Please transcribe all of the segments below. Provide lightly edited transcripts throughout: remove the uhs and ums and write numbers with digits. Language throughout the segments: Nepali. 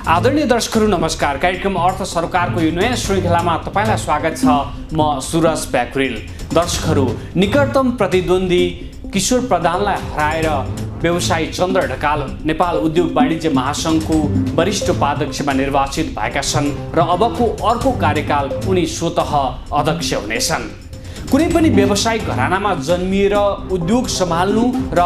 आदरणीय दर्शकहरू नमस्कार। कार्यक्रम अर्थ सरकारको यो नयाँ श्रृङ्खलामा तपाईँलाई स्वागत छ। म सुरज प्याकुरेल। दर्शकहरू, निकटतम प्रतिद्वन्दी किशोर प्रधानलाई हराएर व्यवसायी चन्द्र ढकाल नेपाल उद्योग वाणिज्य महासङ्घको वरिष्ठ उपाध्यक्षमा निर्वाचित भएका छन् र अबको अर्को कार्यकाल उनी स्वतः अध्यक्ष हुनेछन्। कुनै पनि व्यवसायिक घरानामा जन्मिएर उद्योग सम्हाल्नु र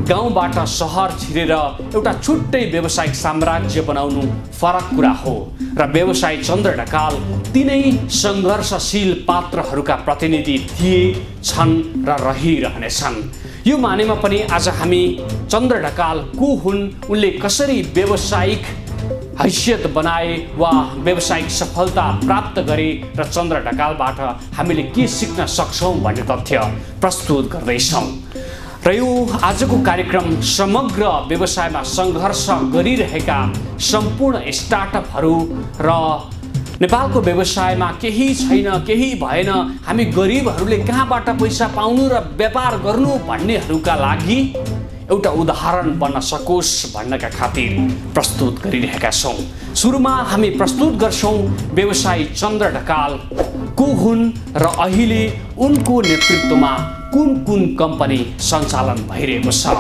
गाउँबाट सहर छिरेर एउटा छुट्टै व्यावसायिक साम्राज्य बनाउनु फरक कुरा हो र व्यवसायी चन्द्र ढकाल तिनै सङ्घर्षशील पात्रहरूका प्रतिनिधि थिए, छन् र रहिरहनेछन्। यो मानेमा पनि आज हामी चन्द्र ढकाल को हुन्, उनले कसरी व्यावसायिक हैसियत बनाए वा व्यावसायिक सफलता प्राप्त गरे र चन्द्र ढकालबाट हामीले के सिक्न सक्छौँ भन्ने तथ्य प्रस्तुत गर्दैछौँ। र यो आजको कार्यक्रम समग्र व्यवसायमा सङ्घर्ष गरिरहेका सम्पूर्ण स्टार्टअपहरू र नेपालको व्यवसायमा केही छैन, केही भएन, हामी गरिबहरूले कहाँबाट पैसा पाउनु र व्यापार गर्नु भन्नेहरूका लागि एउटा उदाहरण बन्न सकोस् भन्नका खातिर प्रस्तुत गरिरहेका छौँ। सुरुमा हामी प्रस्तुत गर्छौँ व्यवसायी चन्द्र ढकाल को हुन् र अहिले उनको नेतृत्वमा कुन कुन कम्पनी सञ्चालन भइरहेको छ।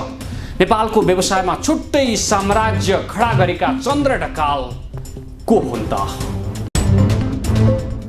नेपालको व्यवसायमा छुट्टै साम्राज्य खडा गरेका चन्द्र ढकाल को हुन् त?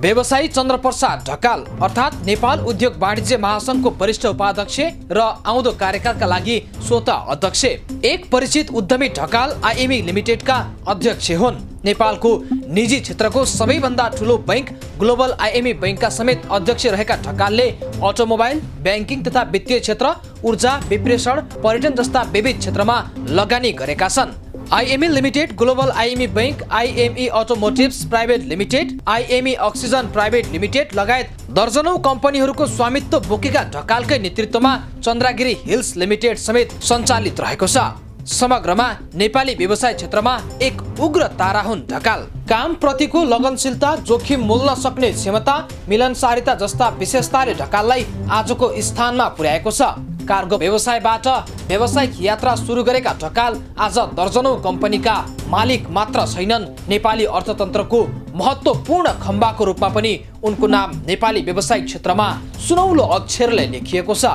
व्यवसायी चन्द्रप्रसाद ढकाल अर्थात् नेपाल उद्योग वाणिज्य महासङ्घको वरिष्ठ उपाध्यक्ष र आउँदो कार्यकालका लागि स्वतः अध्यक्ष। एक परिचित उद्यमी ढकाल आइएमई लिमिटेडका अध्यक्ष हुन्। नेपालको निजी क्षेत्रको सबैभन्दा ठुलो बैंक ग्लोबल आइएमई बैंकका समेत अध्यक्ष रहेका ढकालले अटोमोबाइल, ब्याङ्किङ तथा वित्तीय क्षेत्र, ऊर्जा, विप्रेषण, पर्यटन जस्ता विविध क्षेत्रमा लगानी गरेका छन्। IME limited, global IME bank, IME automotives private limited, IME oxygen private limited लगायत दर्जनौं कम्पनीहरूको स्वामित्व बोकेका ढकालकै नेतृत्वमा चन्द्रगिरी हिल्स लिमिटेड समेत सञ्चालित रहेको छ। समग्रमा नेपाली व्यवसाय क्षेत्रमा एक उग्र तारा हुन् ढकाल। काम प्रतिको लगनशीलता, जोखिम मोल्न सक्ने क्षमता, मिलनसारिता जस्ता विशेषताले ढकाललाई आजको स्थानमा पुर्याएको छ। कार्गो व्यवसायबाट व्यावसायिक यात्रा सुरु गरेका ढकाल आज दर्जनौं कम्पनीका मालिक मात्र छैनन्, नेपाली अर्थतन्त्रको महत्त्वपूर्ण खम्बाको रूपमा पनि उनको नाम नेपाली व्यावसायिक क्षेत्रमा सुनौलो अक्षरले लेखिएको छ।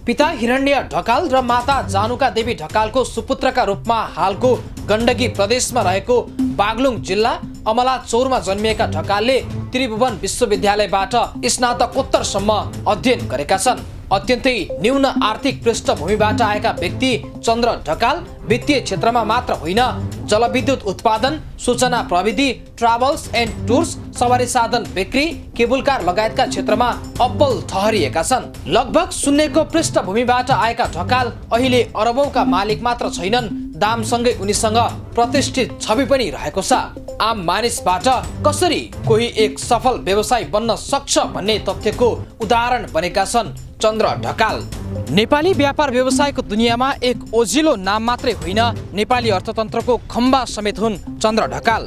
पिता हिरण्य ढकाल र माता जानुका देवी ढकालको सुपुत्रका रूपमा हालको गण्डकी प्रदेशमा रहेको बागलुङ जिल्ला अमलाचौरमा जन्मिएका ढकालले त्रिभुवन विश्वविद्यालयबाट स्नातकोत्तरसम्म अध्ययन गरेका छन्। अत्यन्तै न्यून आर्थिक पृष्ठभूमिबाट आएका व्यक्ति चन्द्र ढकाल वित्तीय क्षेत्रमा मात्र होइन, जलविद्युत उत्पादन, सूचना प्रविधि, ट्राभल्स एन्ड टुर्स, सवारी साधन बिक्री, केबुल कार लगायतका क्षेत्रमा अब्बल ठहरिएका छन्। लगभग शून्यको पृष्ठभूमिबाट आएका ढकाल अहिले अरबौंका मालिक मात्र छैनन्, दामसँगै उनीसँग प्रतिष्ठित छवि पनि रहेको छ। आम मानिसबाट कसरी कोही एक सफल व्यवसायी बन्न सक्छ भन्ने तथ्यको उदाहरण बनेका छन् चन्द्र ढकाल। नेपाली व्यापार व्यवसायको दुनियाँमा एक ओजिलो नाम मात्रै होइन, नेपाली अर्थतन्त्रको खम्बा समेत हुन् चन्द्र ढकाल।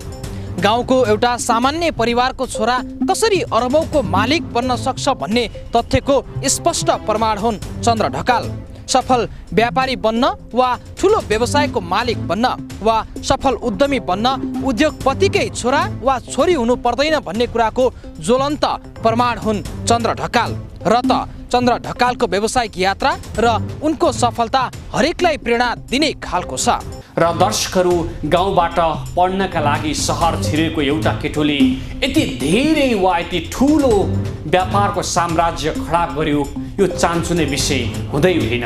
गाउँको एउटा सामान्य परिवारको छोरा कसरी अरबौंको मालिक बन्न सक्छ भन्ने तथ्यको स्पष्ट प्रमाण हुन् चन्द्र ढकाल। सफल व्यापारी बन्न वा ठुलो व्यवसायको मालिक बन्न वा सफल उद्यमी बन्न उद्योगपतिकै छोरा वा छोरी हुनु पर्दैन भन्ने कुराको ज्वलन्त प्रमाण हुन् चन्द्र ढकाल। र त चन्द्र ढकालको व्यावसायिक यात्रा र उनको सफलता हरेकलाई प्रेरणा दिने खालको छ। र दर्शकहरू, गाउँबाट पढ्नका लागि सहर छिरेको एउटा केटोले यति धेरै वा यति ठुलो व्यापारको साम्राज्य खडा गर्यो, यो चान्चुने विषय हुँदै होइन।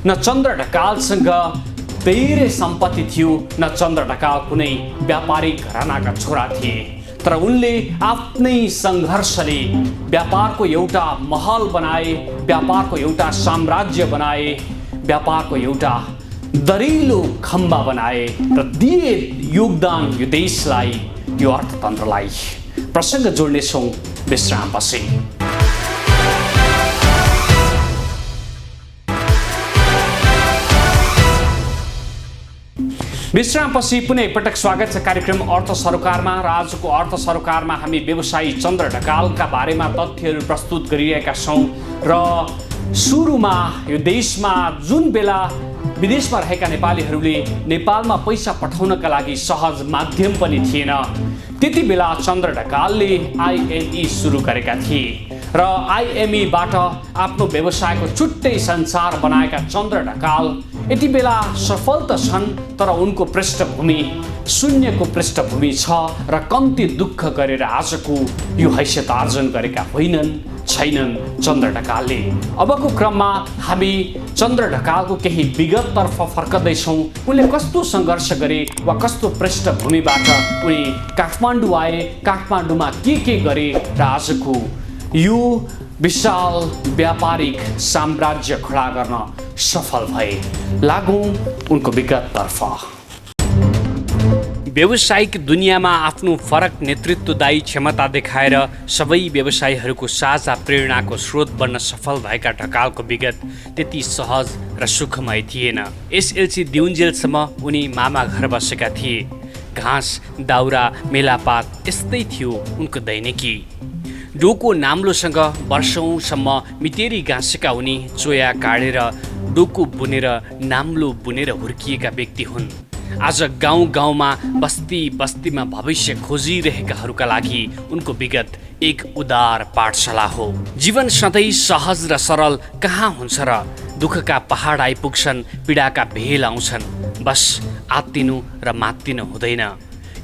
न चन्द्र ढकालसँग धेरै सम्पत्ति थियो, न चन्द्र ढकाल कुनै व्यापारिक घरानाका छोरा थिए, तर उनले आफ्नै सङ्घर्षले व्यापारको एउटा महल बनाए, व्यापारको एउटा साम्राज्य बनाए, व्यापारको एउटा दरिलो खम्बा बनाए र दिए योगदान यो देशलाई, यो अर्थतन्त्रलाई। प्रसङ्ग जोड्नेछौँ विश्रामपछि। विश्रामपछि पुनः एकपटक स्वागत छ कार्यक्रम अर्थ सरकारमा। र आजको अर्थ सरकारमा हामी व्यवसायी चन्द्र ढकालका बारेमा तथ्यहरू प्रस्तुत गरिरहेका छौँ। र सुरुमा यो देशमा जुन बेला विदेशमा रहेका नेपालीहरूले नेपालमा पैसा पठाउनका लागि सहज माध्यम पनि थिएन। त्यति बेला चन्द्र ढकालले IME सुरु गरेका थिए र IMEबाट आफ्नो व्यवसायको छुट्टै संसार बनाएका चन्द्र ढकाल यति बेला सफल त छन्, तर उनको पृष्ठभूमि शून्यको पृष्ठभूमि छ र कम्ती दुःख गरेर आजको यो हैसियत आर्जन गरेका छैनन् चन्द्र ढकालले। अबको क्रममा हामी चन्द्र ढकालको केही विगततर्फ फर्कँदैछौँ। उनले कस्तो सङ्घर्ष गरे वा कस्तो पृष्ठभूमिबाट उनी काठमाडौँ आए, काठमाडौँमा के गरे र आजको यो विशाल व्यापारिक साम्राज्य खडा गर्न सफल भए। लागौँ उनको विगततर्फ। व्यावसायिक दुनियाँमा आफ्नो फरक नेतृत्वदायी क्षमता देखाएर सबै व्यवसायीहरूको साझा प्रेरणाको स्रोत बन्न सफल भएका ढकालको विगत त्यति सहज र सुखमय थिएन। SLC दिउन्जेलसम्म उनी मामा घर बसेका थिए। घाँस, दाउरा, मेलापात यस्तै थियो उनको दैनिकी। डोको नाम्लोसँग वर्षौँसम्म मितेरी गाँसेका उनी चोया काटेर डोको बुनेर नाम्लो बुनेर हुर्किएका व्यक्ति हुन्। आज गाउँ गाउँमा बस्ती बस्तीमा भविष्य खोजिरहेकाहरूका लागि उनको विगत एक उदार पाठशाला हो। जीवन सधैँ सहज र सरल कहाँ हुन्छ र दुःखका पहाड आइपुग्छन्, पीडाका भेल आउँछन्। बस आत्तिनु र मात्तिनु हुँदैन।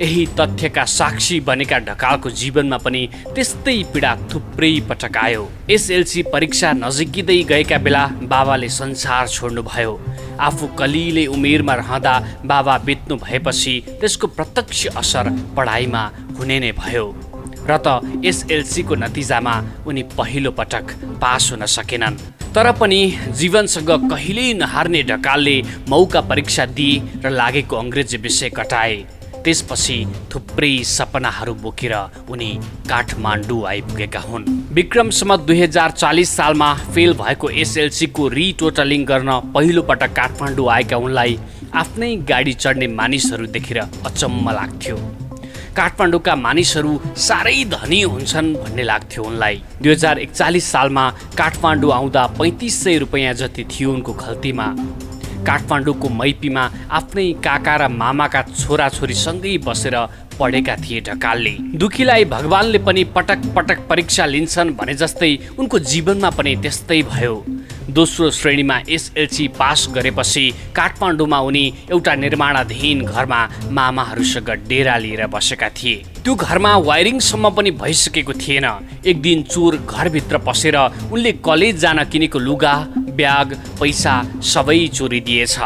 यही तथ्यका साक्षी बनेका ढकालको जीवनमा पनि त्यस्तै पीडा थुप्रै पटक आयो। SLC परीक्षा नजिकिँदै गएका बेला बाबाले संसार छोड्नुभयो। आफू कलिले उमेरमा रहँदा बाबा बित्नु भएपछि त्यसको प्रत्यक्ष असर पढाइमा हुने नै भयो र त SLC को नतिजामा उनी पहिलो पटक पास हुन सकेनन्। तर पनि जीवनसँग कहिल्यै नहार्ने ढकालले मौका परीक्षा दिए र लागेको अङ्ग्रेजी विषय कटाए। त्यसपछि थुप्रै सपनाहरू बोकेर उनी काठमाडौँ आइपुगेका हुन्। विक्रम सम्वत 2040 सालमा फेल भएको SLC को रिटोटलिङ गर्न पहिलो पटक काठमाडौँ आएका उनलाई आफ्नै गाडी चढ्ने मानिसहरू देखेर अचम्म लाग्थ्यो। काठमाडौँका मानिसहरू साह्रै धनी हुन्छन् भन्ने लाग्थ्यो उनलाई। 2041 सालमा काठमाडौँ आउँदा 3500 रुपैयाँ जति थियो उनको खल्तीमा। काठमाडौँको मैपीमा आफ्नै काका र मामाका छोराछोरीसँगै बसेर पढेका थिए ढकालले। दुखीलाई भगवानले पनि पटक पटक परीक्षा लिन्छन् भने जस्तै उनको जीवनमा पनि त्यस्तै भयो। दोस्रो श्रेणीमा SLC पास गरेपछि काठमाडौँमा उनी एउटा निर्माणाधीन घरमा मामाहरूसँग डेरा लिएर बसेका थिए। त्यो घरमा वायरिङसम्म पनि भइसकेको थिएन। एक दिन चोर घरभित्र पसेर उनले कलेज जान किनेको लुगा, ब्याग, पैसा सबै चोरिदिएछ।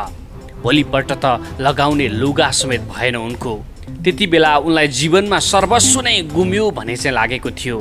भोलिपल्ट त लगाउने लुगा समेत भएन उनको। त्यति बेला उनलाई जीवनमा सर्वस्व नै गुम्यो भने चाहिँ लागेको थियो।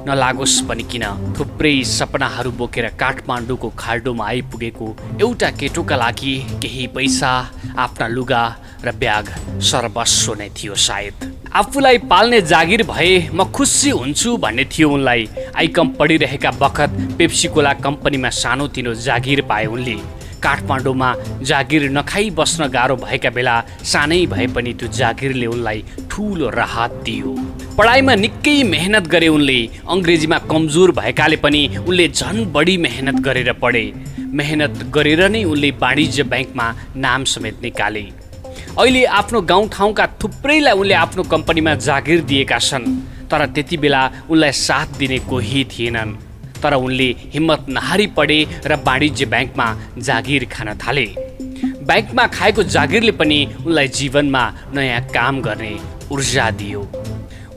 नलागोस् पनि किन, थुप्रै सपनाहरू बोकेर काठमाडौँको खाल्डोमा आइपुगेको एउटा केटोका लागि केही पैसा, आफ्ना लुगा र ब्याग सर्वस्व नै थियो सायद। आफूलाई पाल्ने जागिर भए म खुसी हुन्छु भन्ने थियो उनलाई। आइकम पढिरहेका बखत पेप्सी कोला कम्पनीमा सानोतिनो जागिर पाए उनले। काठमाडौँमा जागिर नखाई बस्न गाह्रो भएका बेला सानै भए पनि त्यो जागिरले उनलाई ठुलो राहत दियो। पढाइमा निकै मेहनत गरे उनले। अङ्ग्रेजीमा कमजोर भएकाले पनि उनले झन् बढी मेहनत गरेर पढे। मेहनत गरेर नै उनले वाणिज्य ब्याङ्कमा नाम समेत निकाले। अहिले आफ्नो गाउँठाउँका थुप्रैलाई उनले आफ्नो कम्पनीमा जागिर दिएका छन्। तर त्यति बेला उनलाई साथ दिने कोही थिएनन्। तर उनले हिम्मत नहारी पढे र वाणिज्य ब्याङ्कमा जागिर खान थाले। ब्याङ्कमा खाएको जागिरले पनि उनलाई जीवनमा नयाँ काम गर्ने ऊर्जा दियो।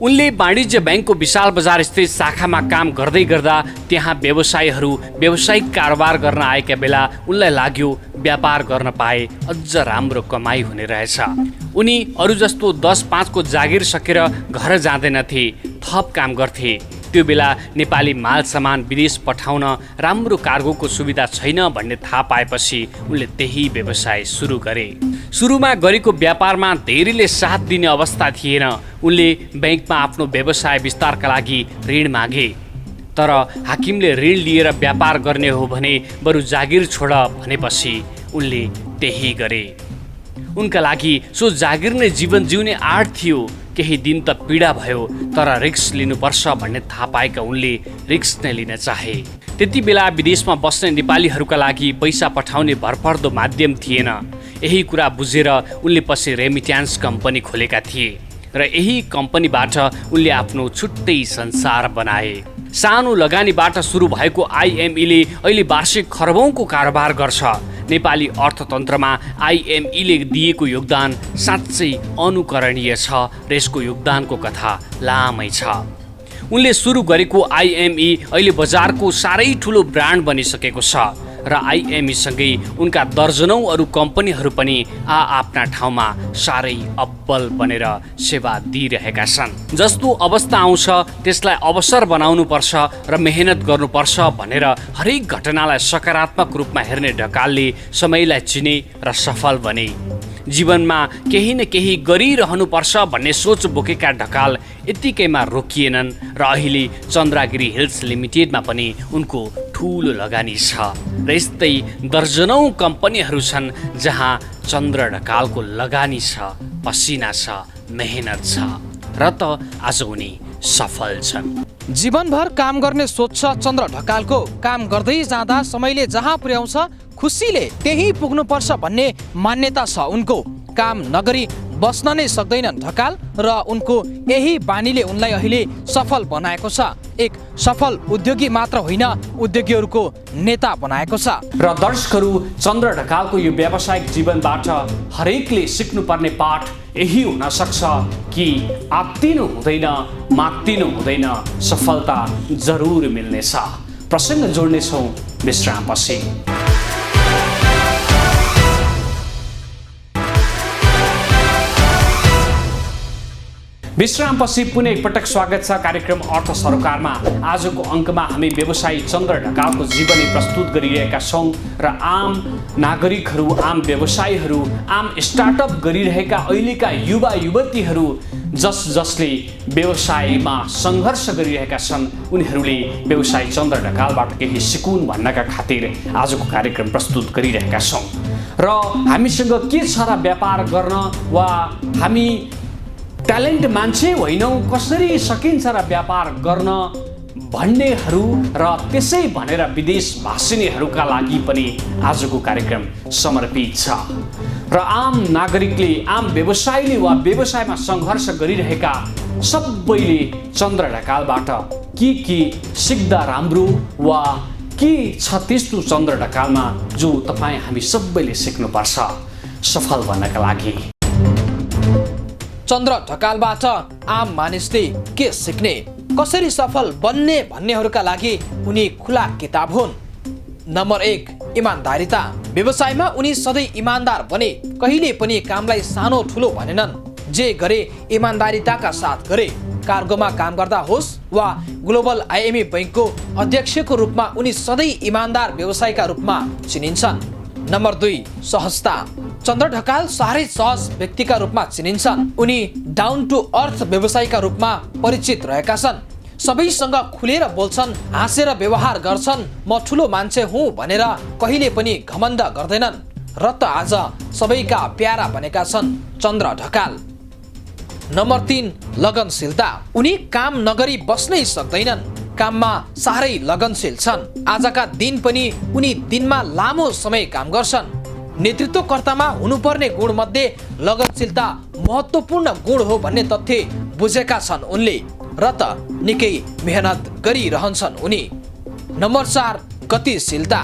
उनले वाणिज्य ब्याङ्कको विशाल बजार स्थित शाखामा काम गर्दै गर्दा त्यहाँ व्यवसायीहरू व्यावसायिक कारोबार गर्न आएका बेला उनलाई लाग्यो व्यापार गर्न पाए अझ राम्रो कमाई हुने रहेछ। उनी अरू जस्तो 10-5 को जागिर सकेर घर जाँदैनथे, थप काम गर्थे। त्यो बेला नेपाली माल सामान विदेश पठाउन राम्रो कार्गोको सुविधा छैन भन्ने थाहा पाएपछि उनले त्यही व्यवसाय सुरु गरे। सुरुमा गरेको व्यापारमा धेरैले साथ दिने अवस्था थिएन। उनले ब्याङ्कमा आफ्नो व्यवसाय विस्तारका लागि ऋण मागे। तर हाकिमले ऋण लिएर व्यापार गर्ने हो भने बरु जागिर छोड भनेपछि उनले त्यही गरे। उनका लागि सो जागिर नै जीवन जिउने आँट थियो। केही दिन त पीडा भयो, तर रिस्क लिनुपर्छ भन्ने थाहा पाएका उनले रिस्क नै लिन चाहे। त्यति बेला विदेशमा बस्ने नेपालीहरूका लागि पैसा पठाउने भरपर्दो माध्यम थिएन। यही कुरा बुझेर उनले पछि रेमिट्यान्स कम्पनी खोलेका थिए र यही कम्पनीबाट उनले आफ्नो छुट्टै संसार बनाए। सानो लगानीबाट सुरु भएको आइएमईले अहिले वार्षिक खरबौँको कारोबार गर्छ। नेपाली अर्थतन्त्रमा आइएमईले दिएको योगदान साँच्चै अनुकरणीय छ र यसको योगदानको कथा लामै छ। उनले सुरु गरेको आइएमई अहिले बजारको साह्रै ठुलो ब्रान्ड बनिसकेको छ र आइएमईसँगै उनका दर्जनौं अरू कम्पनीहरू पनि आफ्ना ठाउँमा साह्रै अब्बल बनेर सेवा दिइरहेका छन्। जस्तो अवस्था आउँछ त्यसलाई अवसर बनाउनुपर्छ र मेहनत गर्नुपर्छ भनेर हरेक घटनालाई सकारात्मक रूपमा हेर्ने ढकालले समयलाई चिने र सफल बने। जीवनमा केही न केही गरिरहनुपर्छ भन्ने सोच बोकेका ढकाल यत्तिकैमा रोकिएनन् र अहिले चन्द्रगिरी हिल्स लिमिटेडमा पनि उनको ठुलो लगानी छ र यस्तै दर्जनौं कम्पनीहरू छन् जहाँ चन्द्र ढकालको लगानी छ, पसिना छ, मेहनत छ र त आज उनी सफल छन्। जीवनभर काम गर्ने सोच छ चन्द्र ढकालको। काम गर्दै जाँदा समयले जहाँ पुर्याउँछ खुसीले त्यही पुग्नुपर्छ भन्ने मान्यता छ उनको। काम नगरी बस्न नै सक्दैनन् ढकाल र उनको यही बानीले उनलाई अहिले सफल बनाएको छ। एक सफल उद्योगी मात्र होइन, उद्योगीहरूको नेता बनाएको छ। र दर्शकहरू, चन्द्र ढकालको यो व्यावसायिक जीवनबाट हरेकले सिक्नुपर्ने पाठ यही हुन सक्छ कि आत्तिनु हुँदैन, मात्तिनु हुँदैन, सफलता जरुर मिल्नेछ। प्रसङ्ग जोड्नेछौँ विश्रामपछि। विश्रामपछि पुनः एकपटक स्वागत छ कार्यक्रम अर्थ सरोकारमा। आजको अङ्कमा हामी व्यवसायी चन्द्र ढकालको जीवनी प्रस्तुत गरिरहेका छौँ र आम नागरिकहरू, आम व्यवसायीहरू, आम स्टार्टअप गरिरहेका अहिलेका युवा युवतीहरू जसले व्यवसायमा सङ्घर्ष गरिरहेका छन् उनीहरूले व्यवसायी चन्द्र ढकालबाट केही सिकुन् भन्नका खातिर आजको कार्यक्रम प्रस्तुत गरिरहेका छौँ। र हामीसँग के छ र व्यापार गर्न, वा हामी ट्यालेन्ट मान्छे होइनौँ, कसरी सकिन्छ र व्यापार गर्न भन्नेहरू र त्यसै भनेर विदेश भाषिनीहरूका लागि पनि आजको कार्यक्रम समर्पित छ। र आम नागरिकले, आम व्यवसायीले वा व्यवसायमा सङ्घर्ष गरिरहेका सबैले चन्द्र ढकालबाट के सिक्दा राम्रो वा के छ त्यस्तो चन्द्र ढकालमा जो तपाईँ हामी सबैले सिक्नुपर्छ सफल बन्नका लागि। चन्द्र ढकालबाट आम मानिसले के सिक्ने, कसरी सफल बन्ने भन्नेहरूका लागि उनी खुला किताब हुन्। नम्बर 1, इमान्दारिता। व्यवसायमा उनी सधैँ इमान्दार बने, कहिले पनि कामलाई सानो ठुलो भनेनन्। जे गरे इमान्दारिताका साथ गरे। कार्गोमा काम गर्दा होस् वा ग्लोबल आइएमई बैंकको अध्यक्षको रूपमा उनी सधैँ इमान्दार व्यवसायका रूपमा चिनिन्छन्। नम्बर 2, सहजता। चन्द्र ढकाल साह्रै सहज व्यक्तिका रूपमा चिनिन्छन्। उनी डाउन टु अर्थ व्यवसायीका रूपमा परिचित रहेका छन्। सबैसँग खुलेर बोल्छन्, हाँसेर व्यवहार गर्छन्। म ठुलो मान्छे हुँ भनेर कहिले पनि घमण्ड गर्दैनन् र त आज सबैका प्यारा बनेका छन् चन्द्र ढकाल। नम्बर 3, लगनशीलता। उनी काम नगरी बस्नै सक्दैनन्, काममा साह्रै लगनशील छन्। आजका दिन पनि उनी दिनमा लामो समय काम गर्छन्। नेतृत्वकर्तामा हुनुपर्ने गुण मध्ये लगनशीलता महत्त्वपूर्ण गुण हो भन्ने तथ्य बुझेका छन् उनले र त निकै मेहनत गरिरहन्छन् उनी। नम्बर 4, गतिशीलता।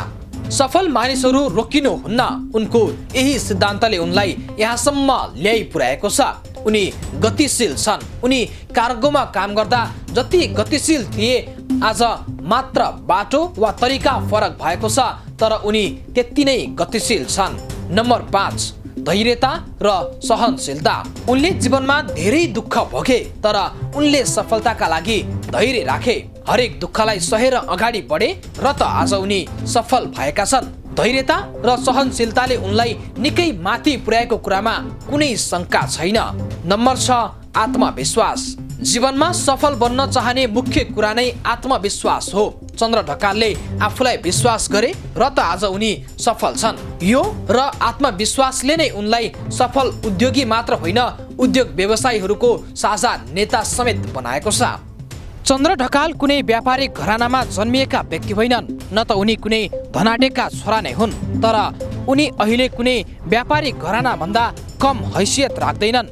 सफल मानिसहरू रोकिनुहुन्न, उनको यही सिद्धान्तले उनलाई यहाँसम्म ल्याइ पुर्याएको छ। उनी गतिशील छन्। उनी कार्गोमा काम गर्दा जति गतिशील थिए आज मात्र बाटो वा तरिका फरक भएको छ, तर उनी त्यति नै गतिशील छन्। नम्बर 5, धैर्यता र सहनशीलता। उनले जीवनमा धेरै दुःख भोगे, तर उनले सफलताका लागि धैर्य राखे। हरेक दुःखलाई सहेर अगाडि बढे र त आज उनी सफल भएका छन्। धैर्यता र सहनशीलताले उनलाई निकै माथि पुर्याएको कुरामा कुनै शङ्का छैन। नम्बर 6, आत्मविश्वास। जीवनमा सफल बन्न चाहने मुख्य कुरा नै आत्मविश्वास हो। चन्द्र ढकालले आफूलाई विश्वास गरे र त आज उनी सफल छन्। यो र आत्मविश्वासले नै उनलाई सफल उद्योगी मात्र होइन, उद्योग व्यवसायीहरूको साझा नेता समेत बनाएको छ। चन्द्र ढकाल कुनै व्यापारिक घरानामा जन्मिएका व्यक्ति होइनन्, न त उनी कुनै धनाढ्यका छोरा नै हुन्, तर उनी अहिले कुनै व्यापारिक घराना भन्दा कम हैसियत राख्दैनन्।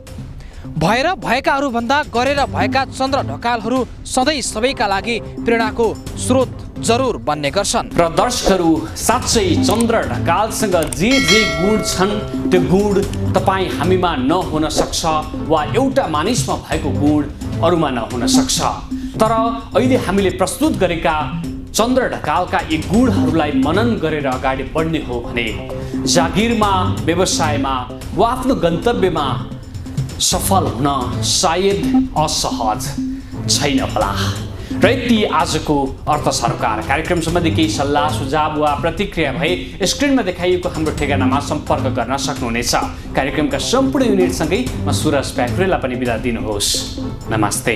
भएर भएकाहरू भन्दा गरेर भएका चन्द्र ढकालहरू सधैँ सबैका लागि प्रेरणाको स्रोत जरुर बन्ने गर्छन्। र दर्शकहरू, साँच्चै चन्द्र ढकालसँग जे गुण छन् त्यो गुण तपाईँ हामीमा नहुन सक्छ वा एउटा मानिसमा भएको गुण अरूमा नहुन सक्छ। तर अहिले हामीले प्रस्तुत गरेका चन्द्र ढकालका यी गुणहरूलाई मनन गरेर अगाडि बढ्ने हो भने जागिरमा, व्यवसायमा वा आफ्नो गन्तव्यमा सफल हुन सायद असहज छैन होला। र यति आजको अर्थ सरोकार कार्यक्रम सम्बन्धी केही सल्लाह सुझाव वा प्रतिक्रिया भए स्क्रिनमा देखाइएको हाम्रो ठेगानामा सम्पर्क गर्न सक्नुहुनेछ। कार्यक्रमका सम्पूर्ण युनिटसँगै म सुरज प्याकुरेललाई पनि बिदा दिनुहोस्। नमस्ते।